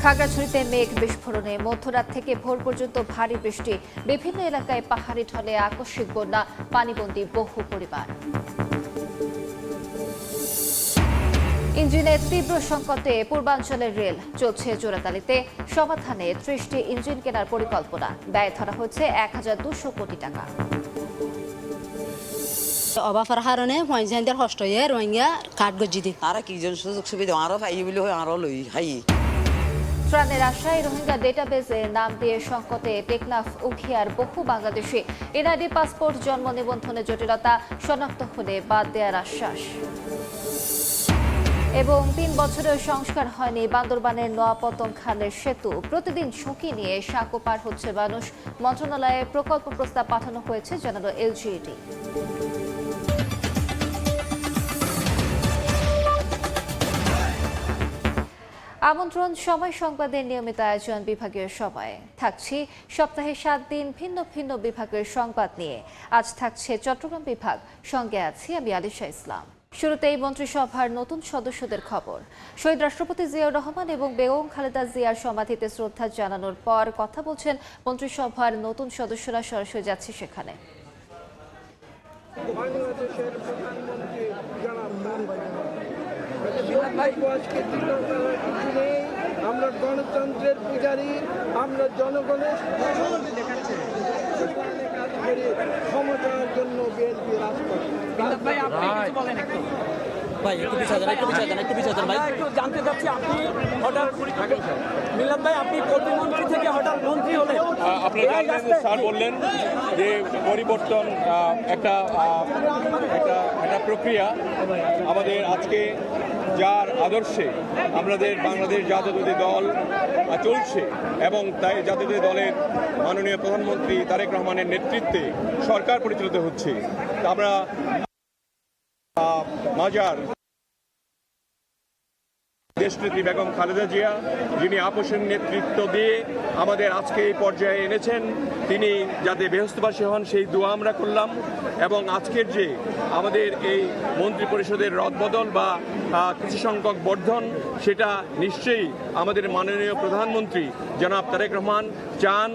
খাগড়াছড়িতে মেঘ বিস্ফোরণে মধ্যরাত থেকে ভোর পর্যন্ত ভারী বৃষ্টি, বিভিন্ন এলাকায় পাহাড়ি ঢলে আকস্মিক বন্যা, পানিবন্দী বহু পরিবার। ইঞ্জিনের তীব্র সংকটে পূর্বাঞ্চলের রেল, চলছে জোড়াতালিতে সমাধানে ৩০টি ইঞ্জিন কেনার পরিকল্পনা, ব্যয় ধরা হচ্ছে ১,২০০ কোটি টাকা। অভাবের কারণে পয়সাদের কষ্ট হয়ে রোহিঙ্গা কাঠ গজি দি আর কি জন সুযোগ সুবিধা আরো পাই বলে হয় আরো লই হাই ত্রাণের আশায় রোহিঙ্গা ডেটাবেজে নাম দিয়ে সংকটে টেকনাফ উখিয়ার বহু বাংলাদেশি। এনআইডি পাসপোর্ট জন্ম নিবন্ধনে জটিলতা, শনাক্ত হলে বাদ দেওয়ার আশ্বাস। এবং ৩ বছরেও সংস্কার হয়নি বান্দরবানের নোয়াপতং খালের সেতু, প্রতিদিন ঝুঁকি নিয়ে সাঁকো পার হচ্ছে মানুষ। মন্ত্রণালয়ে প্রকল্প প্রস্তাব পাঠানো হয়েছে, জানালো এলজিইডি। আমন্ত্রণ সময় সংবাদের নিয়মিত আয়োজন বিভাগীয় সময়ে থাকছি সপ্তাহে ৭ দিন ভিন্ন ভিন্ন বিভাগের সংবাদ নিয়ে। আজ থাকছে চট্টগ্রাম বিভাগ, সঙ্গে আছি আমি আলিশা ইসলাম। শুরুতেই মন্ত্রিসভার নতুন সদস্যদের খবর। শহীদ রাষ্ট্রপতি জিয়াউর রহমান এবং বেগম খালেদা জিয়ার সমাধিতে শ্রদ্ধা জানানোর পর কথা বলছেন মন্ত্রিসভার নতুন সদস্যরা, সরাসরি যাচ্ছে সেখানে। আমরা গণতন্ত্রের পূজারী, আমরা জনগণের ক্ষমতার জন্য বিএনপি রাজপথ। ভাই একটু পিছিয়ে ভাই একটু জানতে চাচ্ছি, আপনি হঠাৎ মিলাদ ভাই আপনি প্রতিমন্ত্রী থেকে হঠাৎ মন্ত্রী হলেন, আপনারা জানেন স্যার বললেন যে পরিবর্তন একটা প্রক্রিয়া। আমাদের আজকে যার আদর্শে আমাদের বাংলাদেশ জাতীয়তাবাদী দল চলছে এবং তাই জাতীয়তাবাদী দলের মাননীয় প্রধানমন্ত্রী তারেক রহমানের নেতৃত্বে সরকার পরিচালিত হচ্ছে। আমরা মাজার দেশনেত্রী বেগম খালেদা জিয়া, যিনি আপোষের নেতৃত্ব দিয়ে আমাদের আজকে এই পর্যায়ে এনেছেন, তিনি যাতে বেহেশতবাসী হন সেই দোয়া আমরা করলাম। এবং আজকের যে আমাদের এই মন্ত্রী পরিষদের রদবদল বা কিছু সংখ্যক বর্ধন, সেটা নিশ্চয়ই আমাদের মাননীয় প্রধানমন্ত্রী জনাব তারেক রহমান চান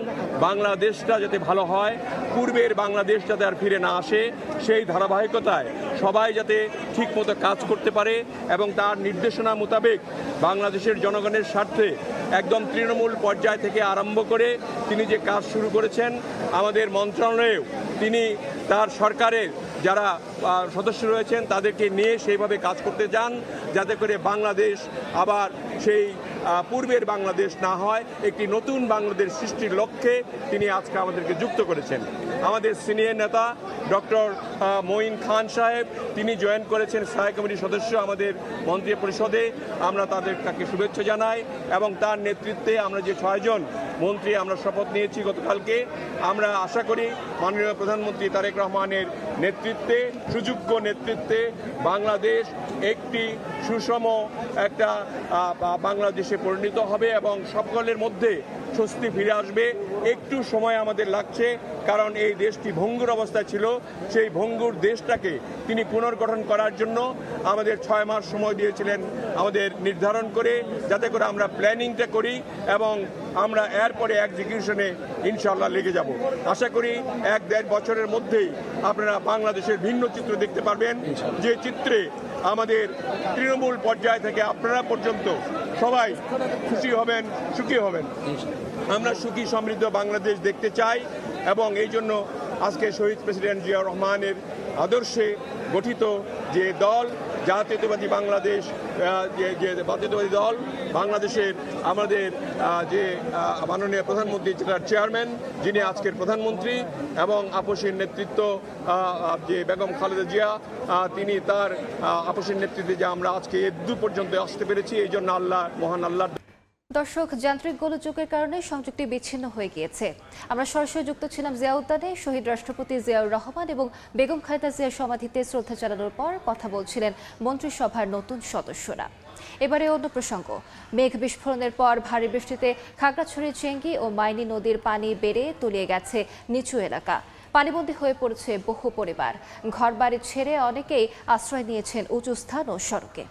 বাংলাদেশটা যাতে ভালো হয়, পূর্বের বাংলাদেশ যাতে আর ফিরে না আসে, সেই ধারাবাহিকতায় সবাই যাতে ঠিকমতো কাজ করতে পারে এবং তার নির্দেশনা মোতাবেক বাংলাদেশের জনগণের স্বার্থে একদম তৃণমূল পর্যায় থেকে আরম্ভ করে তিনি যে কাজ শুরু করেছেন, আমাদের মন্ত্রণালয়েও তিনি তার সরকারের যারা সদস্য রয়েছেন তাদেরকে নিয়ে সেইভাবে কাজ করতে যান, যাতে করে বাংলাদেশ আবার সেই পূর্বের বাংলাদেশ না হয়, একটি নতুন বাংলাদেশ সৃষ্টির লক্ষ্যে তিনি আজকে আমাদেরকে যুক্ত করেছেন। আমাদের সিনিয়র নেতা ডক্টর মঈন খান সাহেব, তিনি জয়েন করেছেন স্থায়ী কমিটির সদস্য আমাদের মন্ত্রী পরিষদে। আমরা তাকে শুভেচ্ছা জানাই এবং তার নেতৃত্বে আমরা যে 6 জন মন্ত্রী আমরা শপথ নিয়েছি গতকালকে, আমরা আশা করি মাননীয় প্রধানমন্ত্রী তারেক রহমানের নেতৃত্বে, সুযোগ্য নেতৃত্বে বাংলাদেশ একটি সুষম একটা বাংলাদেশে পরিণত হবে এবং সকলের মধ্যে স্বস্তি ফিরে আসবে। একটু সময় আমাদের লাগছে, কারণ এই দেশটি ভঙ্গুর অবস্থায় ছিল। সেই ভঙ্গুর দেশটাকে তিনি পুনর্গঠন করার জন্য আমাদের 6 মাস সময় দিয়েছিলেন আমাদের নির্ধারণ করে, যাতে করে আমরা প্ল্যানিংটা করি এবং আমরা এরপরে এক্সিকিউশনে ইনশাআল্লাহ লেগে যাব। আশা করি 1-1.5 বছরের মধ্যেই আপনারা বাংলাদেশের ভিন্ন চিত্র দেখতে পারবেন, যে চিত্রে আমাদের তৃণমূল পর্যায় থেকে আপনারা পর্যন্ত সবাই খুশি হবেন, সুখী হবেন। আমরা সুখী সমৃদ্ধ বাংলাদেশ দেখতে চাই এবং এই জন্য আজকে শহীদ প্রেসিডেন্ট জিয়াউর রহমানের আদর্শে গঠিত যে দল জাতীয়তাবাদী বাংলাদেশ, যে জাতীয়তাবাদী দল বাংলাদেশের আমাদের যে মাননীয় প্রধানমন্ত্রী জেলার চেয়ারম্যান, যিনি আজকের প্রধানমন্ত্রী, এবং আপোষের নেতৃত্ব যে বেগম খালেদা জিয়া, তিনি তার আপোষের নেতৃত্বে যে আমরা আজকে এদু পর্যন্ত আসতে পেরেছি, এই জন্য মহান আল্লাহ। দর্শক, যান্ত্রিক গোলযোগের কারণে সংযুক্তি বিচ্ছিন্ন হয়ে গিয়েছে। আমরা সরাসরি যুক্ত ছিলাম জিয়া উদ্যানে। শহীদ রাষ্ট্রপতি জিয়াউর রহমান এবং বেগম খালেদা জিয়ার সমাধিতে শ্রদ্ধা জানানোর পর কথা বলছিলেন মন্ত্রিসভার নতুন সদস্যরা। এবারে অন্য প্রসঙ্গ। মেঘ বিস্ফোরণের পর ভারী বৃষ্টিতে খাগড়াছড়ির চেঙ্গি ও মাইনী নদীর পানি বেড়ে তলিয়ে গেছে নিচু এলাকা। পানিবন্দী হয়ে পড়েছে বহু পরিবার। ঘরবাড়ি ছেড়ে অনেকেই আশ্রয় নিয়েছেন উঁচু স্থান ও সড়কে।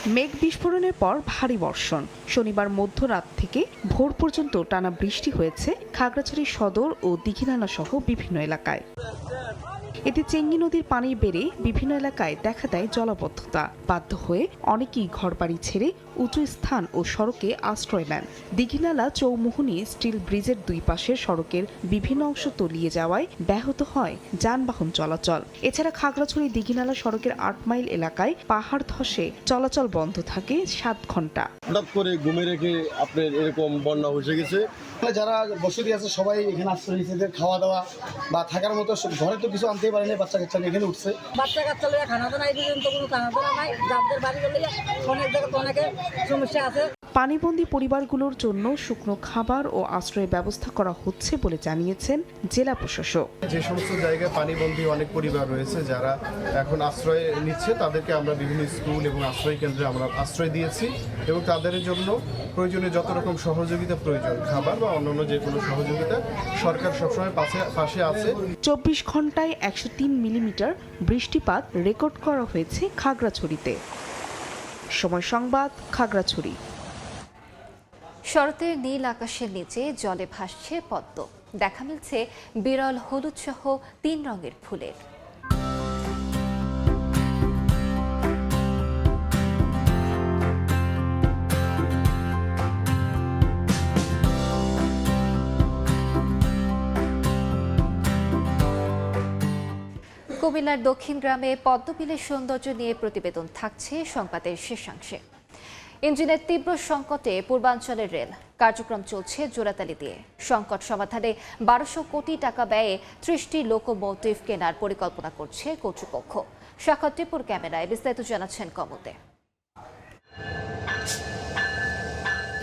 মেঘ বিস্ফোরণের পর ভারী বর্ষণ। শনিবার মধ্যরাত থেকে ভোর পর্যন্ত টানা বৃষ্টি হয়েছে খাগড়াছড়ি সদর ও দীঘিনালা সহ বিভিন্ন এলাকায়। এতে চেঙ্গি নদীর পানি বেড়ে বিভিন্ন এলাকায় দেখা দেয় জলাবদ্ধতা। বাধ্য হয়ে অনেকেই ঘরবাড়ি ছেড়ে উঁচু স্থান ও সড়কে আশ্রয় নেন। দীঘিনালা চৌমুহনী স্টিল ব্রিজের দুই পাশের সড়কের বিভিন্ন অংশ তলিয়ে যাওয়ায় ব্যাহত হয় যানবাহন চলাচল। এছাড়া খাগড়াছড়ি দীঘিনালা সড়কের ৮ মাইল এলাকায় পাহাড় ধসে চলাচল বন্ধ থাকে ৭ ঘন্টা। হঠাৎ করে ঘুমে রেখে আপনার এরকম বন্যা হয়ে গেছে। যারা বসতি আছে সবাই এখানে আশ্রয় নিয়েছে, খাওয়া দাওয়া বা থাকার মতো ঘরে তো কিছু আনতেই পারেনি। বাচ্চা কাচ্চা এখানে উঠছে, বাচ্চা কাচ্চা লইয়া খানা তো নাই, পর্যন্ত কোনো খানা দানা নাই। যাদের বাড়ি গেলে অনেক জায়গায় অনেকের সমস্যা আছে। পানিবন্দী পরিবারগুলোর জন্য শুকনো খাবার ও আশ্রয়ের ব্যবস্থা করা হচ্ছে বলে জানিয়েছেন জেলা প্রশাসক। যে সমস্ত জায়গায় পানিবন্দী অনেক পরিবার রয়েছে যারা এখন আশ্রয় নিচ্ছে, তাদেরকে আমরা বিভিন্ন স্কুল এবং আশ্রয় কেন্দ্রে আমরা আশ্রয় দিয়েছি এবং তাদের জন্য প্রয়োজনীয় যত রকম সহযোগিতা প্রয়োজন, খাবার বা অন্যান্য যে কোনো সহযোগিতা, সরকার সবসময় পাশে আছে। ২৪ ঘন্টায় ১০৩ মিলিমিটার বৃষ্টিপাত রেকর্ড করা হয়েছে খাগড়াছড়িতে। সময় সংবাদ, খাগড়াছড়ি। শরতের নীল আকাশের নিচে জলে ভাসছে পদ্ম। দেখা মিলছে বিরল হলুদ সহ ৩ রঙের ফুলের। কুমিল্লার দক্ষিণ গ্রামে পদ্মবিলের সৌন্দর্য নিয়ে প্রতিবেদন থাকছে সংবাদের শেষাংশে। ইঞ্জিনের তীব্র সংকটে পূর্বাঞ্চলের রেল কার্যক্রম চলছে জোড়াতালি দিয়ে। সংকট সমাধানে ১২০০ কোটি টাকা ব্যয়ে ৩০টি লোকোমোটিভ কেনার পরিকল্পনা করছে কর্তৃপক্ষ। সাক্ষাৎ টিপুর ক্যামেরায় বিস্তারিত জানাচ্ছেন কমতে।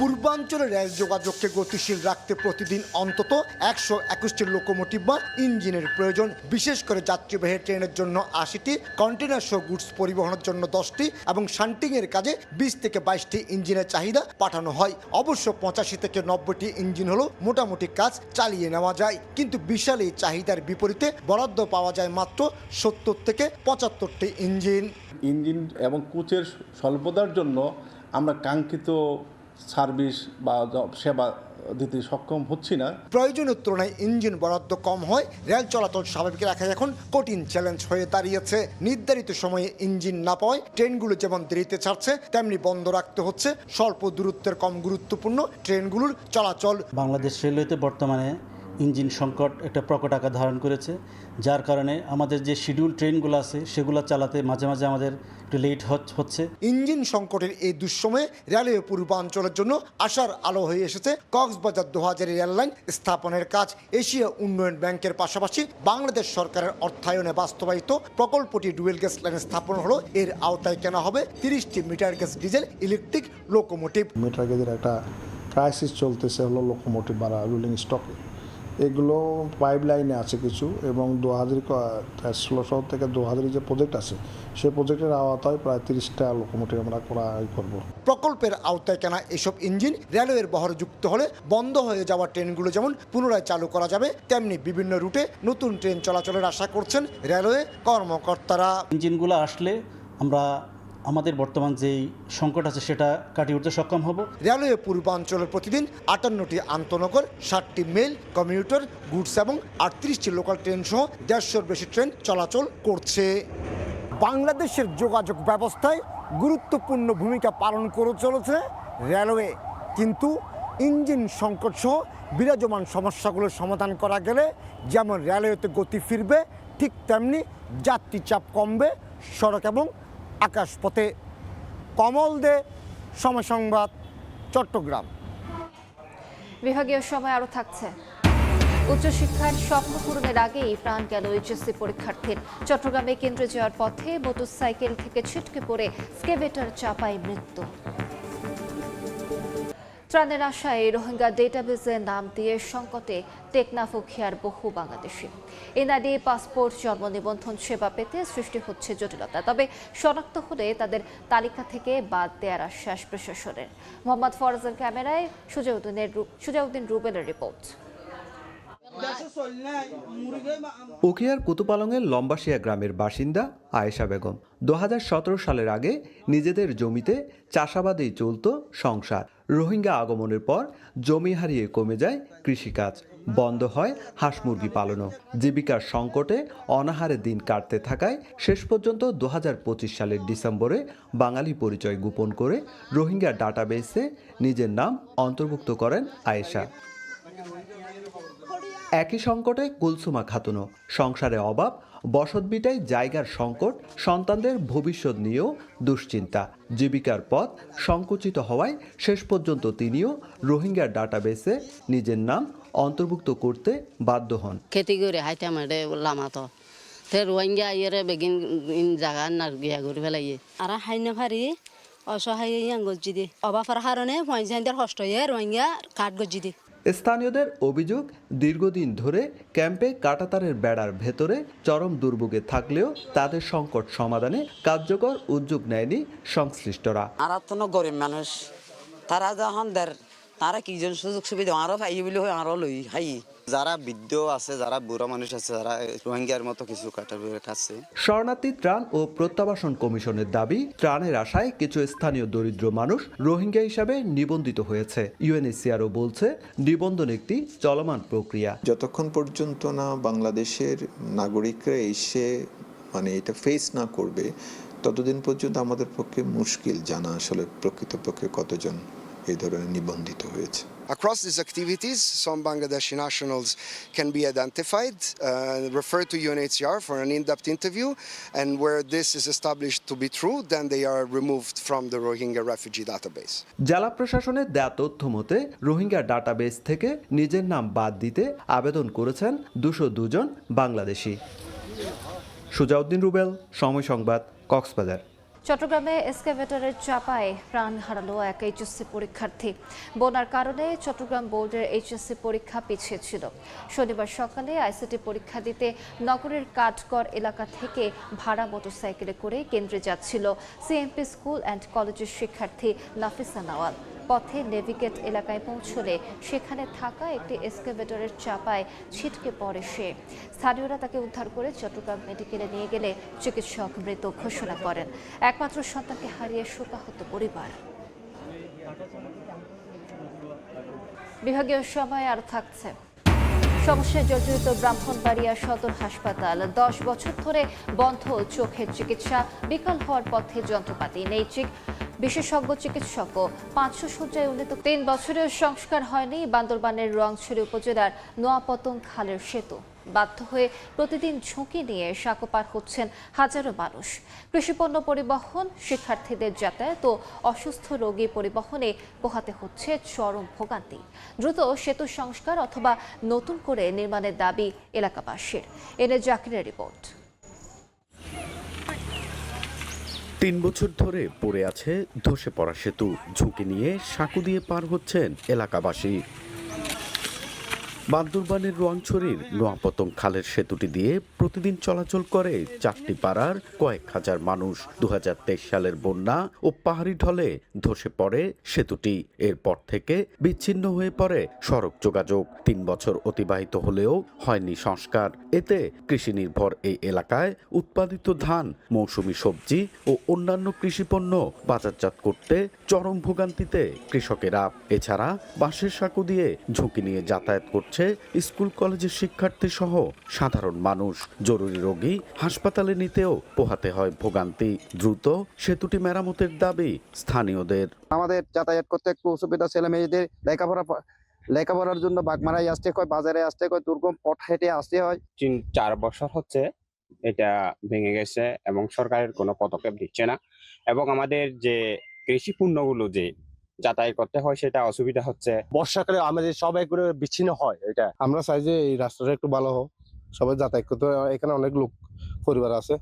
পূর্বাঞ্চলের রেল যোগাযোগকে গতিশীল রাখতে প্রতিদিন অন্তত ১২১টি লোকোমোটিভ বা ইঞ্জিনের প্রয়োজন। বিশেষ করে যাত্রীবাহী ট্রেনের জন্য ৮০টি, কন্টেনার সহ গুডস পরিবহনের জন্য 10টি এবং শান্টিংয়ের কাজে ২০ থেকে ২২টি ইঞ্জিনের চাহিদা পাঠানো হয়। অবশ্য ৮৫ থেকে ৯০টি ইঞ্জিন হলো মোটামুটি কাজ চালিয়ে নেওয়া যায়, কিন্তু বিশাল এই চাহিদার বিপরীতে বরাদ্দ পাওয়া যায় মাত্র ৭০ থেকে ৭৫টি ইঞ্জিন। ইঞ্জিন এবং কোচের স্বল্পতার জন্য আমরা কাঙ্ক্ষিত সার্ভিস বা সেবা দিতে সক্ষম হচ্ছি না। প্রয়োজনের তুলনায় ইঞ্জিন বরাদ্দ কম হয়, রেল চলাচল স্বাভাবিক রাখা এখন কঠিন চ্যালেঞ্জ হয়ে দাঁড়িয়েছে। নির্ধারিত সময়ে ইঞ্জিন না পাওয়ায় ট্রেনগুলো যেমন দেরিতে ছাড়ছে, তেমনি বন্ধ রাখতে হচ্ছে স্বল্প দূরত্বের কম গুরুত্বপূর্ণ ট্রেনগুলোর চলাচল। বাংলাদেশ রেলওয়েতে বর্তমানে ইঞ্জিন সংকট একটা প্রকট আকার ধারণ করেছে, যার কারণে আমাদের যে শিডিউল ট্রেনগুলো আছে সেগুলো চালাতে মাঝে মাঝে আমাদের একটু লেট হচ্ছে। ইঞ্জিন সংকটের এই দুঃসময়ে রেলওয়ে পূর্বাঞ্চলের জন্য আশার আলো হয়ে এসেছে কক্সবাজার দোহাজারী রেললাইন স্থাপনের কাজ। এশিয়া উন্নয়ন ব্যাংকের পাশাপাশি বাংলাদেশ সরকারের অর্থায়নে বাস্তবায়িত প্রকল্পটি ডুয়েল গ্যাস লাইন স্থাপন হলো। এর আওতায় কেনা হবে ৩০টি metre gas diesel electric locomotive. Metre গেজের একটা ক্রাইসিস চলতেছে হলো লোকোমোটিভ বা রুলিং স্টকে। এগুলো পাইপ লাইনে আছে কিছু, এবং ২০১৬ থেকে ২০০০ যে প্রজেক্ট আছে সেই প্রজেক্টের আওতায় প্রায় ৩০টা লোকোমোটিভ আমরা করব। প্রকল্পের আওতায় কেনা এসব ইঞ্জিন রেলওয়ের বহরে যুক্ত হলে বন্ধ হয়ে যাওয়া ট্রেনগুলো যেমন পুনরায় চালু করা যাবে, তেমনি বিভিন্ন রুটে নতুন ট্রেন চলাচলের আশা করছেন রেলওয়ে কর্মকর্তারা। ইঞ্জিনগুলো আসলে আমরা আমাদের বর্তমান যেই সংকট আছে সেটা কাটিয়ে উঠতে সক্ষম হব। রেলওয়ে পূর্বাঞ্চলের প্রতিদিন ৫৮টি আন্তনগর, ৬০টি মেল, কমিউটার, গুডস এবং ৩৮টি লোকাল ট্রেন সহ ১৫০-র বেশি ট্রেন চলাচল করছে। বাংলাদেশের যোগাযোগ ব্যবস্থায় গুরুত্বপূর্ণ ভূমিকা পালন করে চলেছে রেলওয়ে, কিন্তু ইঞ্জিন সংকট সহ বিরাজমান সমস্যাগুলোর সমাধান করা গেলে যেমন রেলওয়েতে গতি ফিরবে, ঠিক তেমনি যাত্রী চাপ কমবে সড়ক এবং আকাশপথে। কমল দে, সময় সংবাদ, চট্টগ্রাম। বিভাগীয় সময় আরও থাকছে। উচ্চশিক্ষার স্বপ্ন পূরণের আগেই প্রাণ গেল এইচএসসি পরীক্ষার্থীর। চট্টগ্রামে কেন্দ্রে যাওয়ার পথে মোটরসাইকেল থেকে ছিটকে পড়ে স্কেভেটার চাপায় মৃত্যু। ত্রাণের আশায় রোহিঙ্গা ডেটাবেজে নাম দিয়ে সংকটে টেকনাফ ও খিয়ার বহু বাংলাদেশি। এনআইডি, পাসপোর্ট, জন্ম নিবন্ধন সেবা পেতে সৃষ্টি হচ্ছে জটিলতা। তবে শনাক্ত হলে তাদের তালিকা থেকে বাদ দেওয়ার আশ্বাস প্রশাসনের। মোহাম্মদ ফরাজের ক্যামেরায় সুজাউদ্দিন রুবেলের রিপোর্ট। উখিয়ার কুতুপালংয়ের লম্বাশিয়া গ্রামের বাসিন্দা আয়েশা বেগম 2017 সালের আগে নিজেদের জমিতে চাষাবাদেই চলত সংসার। রোহিঙ্গা আগমনের পর জমি হারিয়ে কমে যায় কৃষিকাজ, বন্ধ হয় হাঁস মুরগি পালনও। জীবিকার সংকটে অনাহারে দিন কাটতে থাকায় শেষ পর্যন্ত 2025 সালের ডিসেম্বরে বাঙালি পরিচয় গোপন করে রোহিঙ্গা ডাটাবেসে নিজের নাম অন্তর্ভুক্ত করেন আয়েশা। একই সংকটে কুলসুমা খাতুনও। সংসারে অভাব, বসতভিটায় জায়গার সংকট, সন্তানদের ভবিষ্যৎ নিয়েও দুশ্চিন্তা। জীবিকার পথ সংকুচিত হওয়ায় শেষ পর্যন্ত তিনিও রোহিঙ্গা ডাটাবেসে নিজের নাম অন্তর্ভুক্ত করতে বাধ্য হন। খেতি করে হাইটা মারে লামাতো তে রোহিঙ্গা ইয়েরে বেগিন জায়গা না গিয়া করে ফেলাই আর হাই না পারি অসহায় গজ্জি দি অবাফার কারণে পয়সাদের কষ্ট হয়ে রোহিঙ্গা কাঠ গজ্জি দি। স্থানীয়দের অভিযোগ, দীর্ঘদিন ধরে ক্যাম্পে কাঁটাতারের বেড়ার ভেতরে চরম দুর্ভোগে থাকলেও তাদের সংকট সমাধানে কার্যকর উদ্যোগ নেয়নি সংশ্লিষ্টরা। আর তো গরিব মানুষ, তারা যখন তারা কি জন সুযোগ সুবিধা আরো পাই বলে হয় আরো লই হাই। যারা বৃদ্ধ আছে, যারা বুড়া মানুষ আছে, যারা রোহিঙ্গার মতো কিছু কাটার কাছে। শরণার্থী ত্রাণ ও প্রত্যাবাসন কমিশনের দাবি, ত্রাণের আশায় কিছু স্থানীয় দরিদ্র মানুষ রোহিঙ্গা হিসাবে নিবন্ধিত হয়েছে। ইউএনএইচসিআরও বলছে নিবন্ধন একটি চলমান প্রক্রিয়া। যতক্ষণ পর্যন্ত না বাংলাদেশের নাগরিকরা এসে এটা ফেস না করবে, ততদিন পর্যন্ত আমাদের পক্ষে মুশকিল জানা আসলে প্রকৃতপক্ষে কতজন এই ধরনের নিবন্ধিত হয়েছে। Across these activities, some Bangladeshi nationals can be identified, referred to UNHCR for an in-depth interview, and where this is established to be true, then they are removed from the Rohingya refugee database. জেলা প্রশাসনের দেয়া তথ্য মতে Rohingya database থেকে নিজের নাম বাদ দিতে আবেদন করেছেন 202 জন বাংলাদেশি। সুজাউদ্দিন রুবেল, সময় সংবাদ, কক্সবাজার। চট্টগ্রামে এক্সকাভেটরের চাপায় প্রাণ হারালো এক এইচএসসি পরীক্ষার্থী। বন্যার কারণে চট্টগ্রাম বোর্ডের এইচএসসি পরীক্ষা পিছিয়ে ছিল। শনিবার সকালে আইসিটি পরীক্ষা দিতে নগরের কাঠগড় এলাকা থেকে ভাড়া মোটরসাইকেলে করে কেন্দ্রে যাচ্ছিল সিএমপি স্কুল অ্যান্ড কলেজের শিক্ষার্থী নাফিসা নওয়াল। পথে নেভিগেট এলাকায় পৌঁছলে সেখানে থাকা একটি এক্সকাভেটরের চাপায় ছিটকে পড়ে সে। স্থানীয়রা তাকে উদ্ধার করে চট্টগ্রাম মেডিকেলে নিয়ে গেলে চিকিৎসক মৃত ঘোষণা করেন। একমাত্র সন্তানকে হারিয়ে শোকাহত পরিবার। বিভাগীয় সময় আর থাকছে। সমস্যায় জর্জরিত ব্রাহ্মণবাড়িয়া সদর হাসপাতাল। 10 বছর ধরে বন্ধ চোখের চিকিৎসা, বিকল হওয়ার পথে যন্ত্রপাতি নেই। বিশেষজ্ঞ চিকিৎসকও 500 শয্যায় উন্নীত। 3 বছরের সংস্কার হয়নি বান্দরবানের রোয়াংছড়ি উপজেলার নোয়াপতং খালের সেতু। বাধ্য হয়ে প্রতিদিন ঝুঁকি নিয়ে সাঁকো পার হচ্ছেন হাজারো মানুষ। কৃষিপণ্য পরিবহন, শিক্ষার্থীদের যাতায়াত ও অসুস্থ রোগী পরিবহনে পোহাতে হচ্ছে চরম ভোগান্তি। দ্রুত সেতু সংস্কার অথবা নতুন করে নির্মাণের দাবি এলাকাবাসীর। এনে জাকিরের রিপোর্ট। 3 বছর ধরে পড়ে আছে ধসে পড়া সেতু। ঝুঁকি নিয়ে সাঁকো দিয়ে পার হচ্ছেন এলাকাবাসী। বান্দরবানের রোয়াংছড়ির নোয়াপতং খালের সেতুটি দিয়ে প্রতিদিন চলাচল করে 4টি পাড়ার কয়েক হাজার মানুষ। 2023 সালের বন্যা ও পাহাড়ি ঢলে ধসে পড়ে সেতুটি। এরপর থেকে বিচ্ছিন্ন হয়ে পড়ে সড়ক যোগাযোগ। 3 বছর অতিবাহিত হলেও হয়নি সংস্কার। এতে কৃষি নির্ভর এই এলাকায় উৎপাদিত ধান, মৌসুমী সবজি ও অন্যান্য কৃষিপণ্য বাজারজাত করতে চরম ভোগান্তিতে কৃষকেরা। এছাড়া বাঁশের সাঁকো দিয়ে ঝুঁকি নিয়ে যাতায়াত করছে স্কুল কলেজের শিক্ষার্থী সহ সাধারণ মানুষ। জরুরি রোগী হাসপাতালে নিতেও পোহাতে হয় ভোগান্তি। দ্রুত সেতুটি মেরামতের দাবি স্থানীয়দের। আমাদের যাতায়াত করতে একটু অসুবিধা, ছেলে মেয়েদের লেখাপড়ার জন্য বাগমারায় আসতে হয়, বাজারে আসতে হয়, দুর্গম পথ হেঁটে আসতে হয়। 4 বছর হচ্ছে এটা ভেঙে গেছে এবং সরকারের কোনো পদক্ষেপ দিচ্ছে না, এবং আমাদের যে কৃষি পণ্যগুলো যে যাতায়াত করতে হয় সেটা অসুবিধা হচ্ছে। বর্ষাকালে আমাদের সবাই করে বিচ্ছিন্ন হয়। এটা আমরা চাই যে এই রাস্তাটা একটু ভালো হোক, সবাই যাতায়াত করতে। এখানে অনেক লোক পরিবার আছে,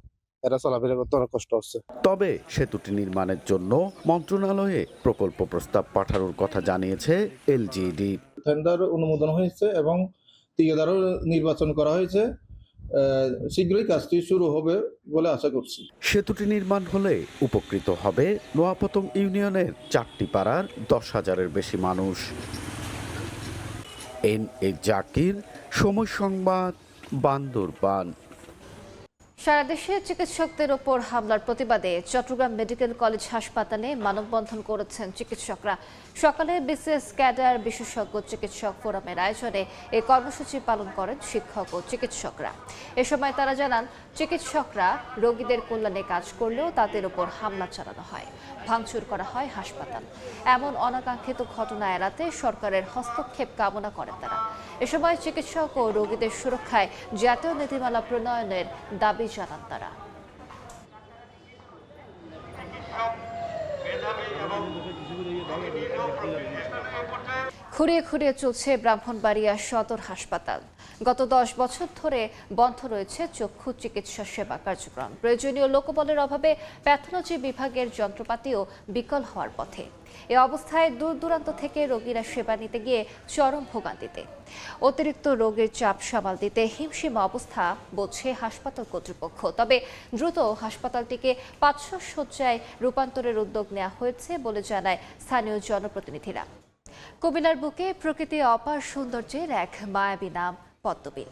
এরা চলাফেরা করতে অনেক কষ্ট হচ্ছে। তবে সেতুটি নির্মাণের জন্য মন্ত্রণালয়ে প্রকল্প প্রস্তাব পাঠানোর কথা জানিয়েছে এলজিইডি। টেন্ডার অনুমোদন হয়েছে এবং ঠিকাদারও নির্বাচন করা হয়েছে। শীঘ্রই কাজটি শুরু হবে বলে আশা করছি। সেতুটি নির্মাণ হলে উপকৃত হবে নোয়াপতং ইউনিয়নের 4টি পাড়ার 10,000-এর বেশি মানুষ। এন.এ. জাকির, সময় সংবাদ, বান্দরবান। সারা দেশে চিকিৎসকদের ওপর হামলার প্রতিবাদে চট্টগ্রাম মেডিকেল কলেজ হাসপাতালে মানববন্ধন করেছেন চিকিৎসকরা। সকালে বিসিএস ক্যাডার বিশেষজ্ঞ চিকিৎসক ফোরামের আয়োজনে এই কর্মসূচি পালন করেন শিক্ষক ও চিকিৎসকরা। এ সময় তারা জানান, চিকিৎসকরা রোগীদের কল্যাণে কাজ করলেও তাদের ওপর হামলা চালানো হয়, ভাঙচুর করা হয় হাসপাতাল। এমন অনাকাঙ্ক্ষিত ঘটনা এড়াতে সরকারের হস্তক্ষেপ কামনা করেন তারা। এ সময় চিকিৎসক ও রোগীদের সুরক্ষায় জাতীয় নীতিমালা প্রণয়নের দাবি জানান তারা। খুঁড়িয়ে খুঁড়িয়ে চলছে ব্রাহ্মণবাড়িয়া সদর হাসপাতাল। গত 10 বছর ধরে বন্ধ রয়েছে চক্ষু চিকিৎসা সেবা কার্যক্রম। প্রয়োজনীয় লোকবলের অভাবে প্যাথোলজি বিভাগের যন্ত্রপাতিও বিকল হওয়ার পথে। এ অবস্থায় দূর দূরান্ত থেকে রোগীরা সেবা নিতে গিয়ে চরম ভোগান্তিতে। অতিরিক্ত রোগের চাপ সামাল দিতে হিমশিম অবস্থা বলছে হাসপাতাল কর্তৃপক্ষ। তবে দ্রুত হাসপাতালটিকে 500 শয্যায় রূপান্তরের উদ্যোগ নেওয়া হয়েছে বলে জানায় স্থানীয় জনপ্রতিনিধিরা। কুমিল্লার বুকে প্রকৃতি অপার সৌন্দর্যের এক মায়াবী নাম পদ্মবিল।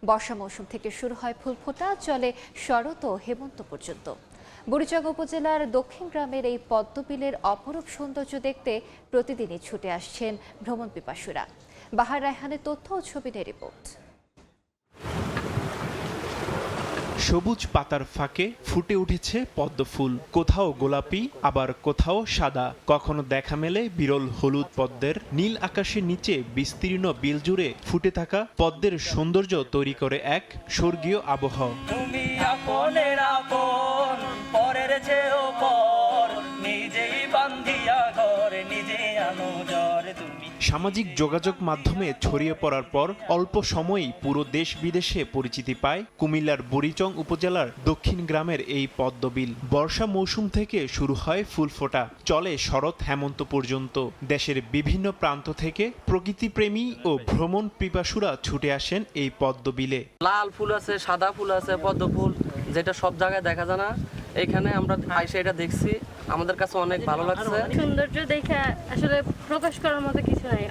বর্ষা মৌসুম থেকে শুরু হয় ফুল ফোটা, চলে শরৎ ও হেমন্ত পর্যন্ত। বুড়িচং উপজেলার দক্ষিণ গ্রামের এই পদ্মবিলের অপরূপ সৌন্দর্য দেখতে প্রতিদিনই ছুটে আসছেন ভ্রমণ পিপাসুরা। বাহার রায়হানের তথ্য ও ছবি নিয়ে রিপোর্ট। সবুজ পাতার ফাঁকে ফুটে উঠেছে পদ্ম ফুল, কোথাও গোলাপি আবার কোথাও সাদা। কখনো দেখা মেলে বিরল হলুদ পদ্মের। নীল আকাশের নিচে বিস্তীর্ণ বিল জুড়ে ফুটে থাকা পদ্মের সৌন্দর্য তৈরি করে এক স্বর্গীয় আবহাওয়া। সামাজিক যোগাযোগ মাধ্যমে ছড়িয়ে পড়ার পর অল্প সময়েই পুরো দেশ বিদেশে পরিচিতি পায় কুমিল্লার বুড়িচং উপজেলার দক্ষিণ গ্রামের এই পদ্মবিল। বর্ষা মৌসুম থেকে শুরু হয় ফুল ফোটা, চলে শরৎ হেমন্ত পর্যন্ত। দেশের বিভিন্ন প্রান্ত থেকে প্রকৃতিপ্রেমী ও ভ্রমণ পিপাসুরা ছুটে আসেন এই পদ্মবিলে। লাল ফুল আছে, সাদা ফুল আছে, পদ্ম ফুল যেটা সব জায়গায় দেখা যায় না, এখানে আমরা আইসে এটা দেখছি, আমাদের কাছে অনেক ভালো লাগছে। সৌন্দর্য দেখে আসলে প্রকাশ করার মতো কিছু নাই।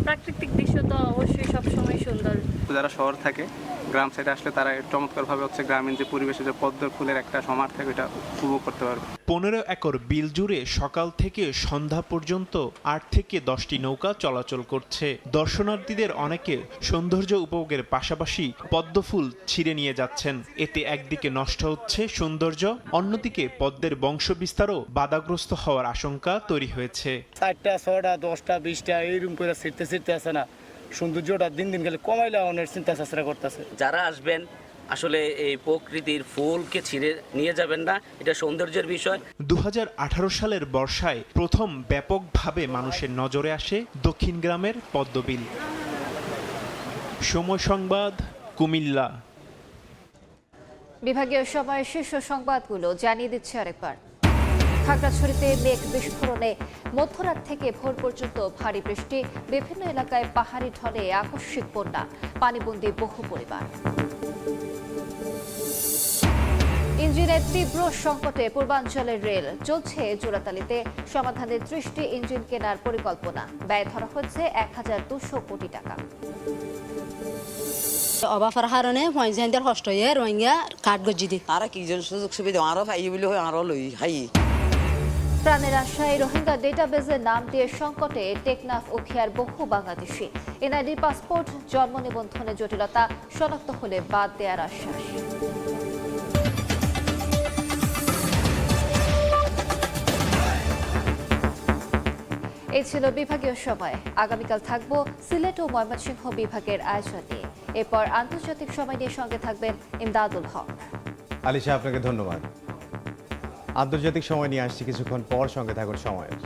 প্রাকৃতিক দৃশ্য তো অবশ্যই সবসময় সুন্দর। যারা শহর থাকে, গ্রাম সাইডে আসলে তারা চমৎকারভাবে গ্রামীণ যে পরিবেশে যে পদ্ম ফুলের একটা সমার থাকে এটা উপভোগ করতে পারবে। 15 একর বিল জুড়ে সকাল থেকে সন্ধ্যা পর্যন্ত 8 থেকে 10টি নৌকা চলাচল করছে। দর্শনার্থীদের অনেকে সৌন্দর্য উপভোগের পাশাপাশি পদ্ম ফুল ছিঁড়ে নিয়ে যাচ্ছেন। এতে একদিকে নষ্ট হচ্ছে সৌন্দর্য, অন্যদিকে পদ্মের বংশবিস্তারও বাধাগ্রস্ত হওয়ার আশঙ্কা তৈরি হয়েছে। 4টা 6টা 10টা 20টা এইরকম করে ছিঁড়তে আসে না, সৌন্দর্যটা দিন দিন গেলে কমাইলে অনেক চিন্তা চেষ্টা করতেছে। যারা আসবেন আসলে এই প্রকৃতির ফুলকে ছিঁড়ে নিয়ে যাবেন না, এটা সৌন্দর্যের বিষয়। 2018 সালের বর্ষায় প্রথম ব্যাপকভাবে মানুষের নজরে আসে দক্ষিণ গ্রামের পদ্মবিল। সময় সংবাদ, কুমিল্লা। বিভাগীয় সময়ের শীর্ষ সংবাদগুলো জানিয়ে দিচ্ছে আরেকবার। খাগড়াছড়িতে মেঘ বিস্ফোরণে মধ্যরাত থেকে ভোর পর্যন্ত ভারী বৃষ্টি, বিভিন্ন এলাকায় পাহাড়ি ঢলে আকস্মিক বন্যা, পানিবন্দী বহু পরিবার। ইঞ্জিনের তীব্র সংকটে পূর্বাঞ্চলের রেল, চলছে জোড়াতালিতে সমাধানের 30টি ইঞ্জিন কেনার পরিকল্পনা। ব্যয় ধরা হচ্ছে 1200 কোটি টাকা। অবাফার কারণে পয়সাদের কষ্ট হয়ে রোহিঙ্গা কাঠ গজি দি তারা কি জন সুযোগ সুবিধা আরো পাই বলে আরো লই হাই। প্রাণের আশায় রোহিঙ্গা ডেটাবেজের নাম দিয়ে সংকটে টেকনাফ উখিয়ার বহু বাংলাদেশি। এনআইডি পাসপোর্ট, জন্ম নিবন্ধনের জটিলতা, শনাক্ত হলে বাদ দেওয়ার আশ্বাস। এই ছিল বিভাগীয় সময়। আগামীকাল থাকবো সিলেট ও ময়মনসিংহ বিভাগের আয়োজন নিয়ে। এরপর আন্তর্জাতিক সময় নিয়ে সঙ্গে থাকবেন ইমদাদুল হক। আলিশা, আপনাকে ধন্যবাদ। আন্তর্জাতিক সময় নিয়ে আসছি কিছুক্ষণ পর, সঙ্গে থাকুন সময়ের।